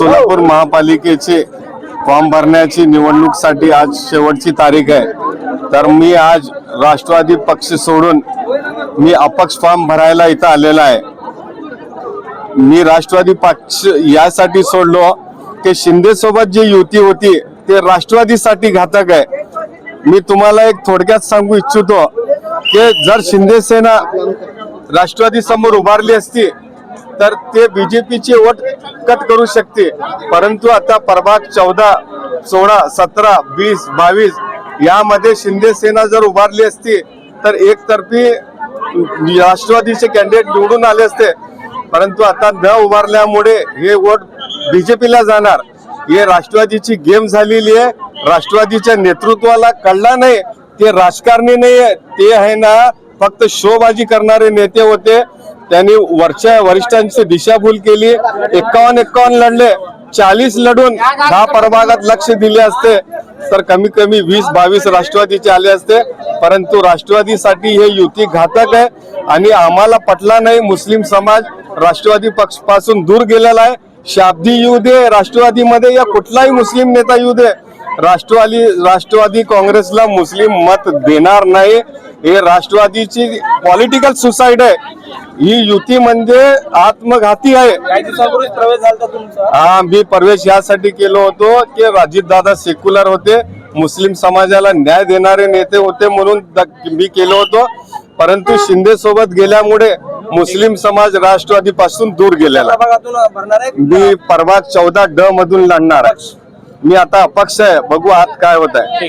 सोलापूर महापालिकेचे फॉर्म भरण्याची निवडणूकसाठी आज शेवटची तारीख आहे। तर मी आज राष्ट्रवादी पक्ष सोडून मी अपक्ष फॉर्म भरायला इथं आलेला आहे। मी राष्ट्रवादी पक्ष यासाठी सोडलो की शिंदे सोबत जी युती होती ते राष्ट्रवादीसाठी घातक आहे। मी तुम्हाला एक थोडक्यात सांगू इच्छितो की जर शिंदे सेना राष्ट्रवादी समोर उभारली असती तर ते बीजेपीचे वोट कट करू शकते, परंतु आता प्रभाग 14, 16, 17, 20, 22 यामध्ये शिंदे सेना जर उभारली असती तर एकतर्फी राष्ट्रवादीचे कॅन्डिडेट निवडून आले असते, परंतु आता न उभारल्यामुळे हे वोट बीजेपीला जाणार। हे राष्ट्रवादीची गेम झालेली आहे। राष्ट्रवादीच्या नेतृत्वाला कळला नाही ते राजकारणी नाही आहे, ते आहे ना फक्त शोबाजी करणारे नेते होते। त्यांनी वरच्या वरिष्ठांची दिशाभूल केली। 51 लढले, 40 लढून 10 प्रभागात लक्ष दिले असते तर कमी कमी 20-22 राष्ट्रवादीचे आले असते, परंतु राष्ट्रवादीसाठी हे युती घातक आहे आणि आम्हाला पटला नाही। मुस्लिम समाज राष्ट्रवादी पक्षापासून दूर गेलेला आहे। शाब्दी येऊ दे राष्ट्रवादीमध्ये या कुठलाही मुस्लिम नेता येऊ दे, राष्ट्रवादी काँग्रेसला मुस्लिम मत देणार नाही। हे राष्ट्रवादीची पॉलिटिकल सुसाईड आहे। ही युती म्हणजे आत्मघाती आहे। मी प्रवेश यासाठी केलो होतो की अजितदादा सेक्युलर होते, मुस्लिम समाजाला न्याय देणारे नेते होते म्हणून मी केलो होतो, परंतु शिंदे सोबत गेल्यामुळे मुस्लिम समाज राष्ट्रवादी पासून दूर गेलेला। मी प्रभाग 14D मधून लढणार आहे। मी आता अपक्ष आहे, बघू आत काय होत आहे।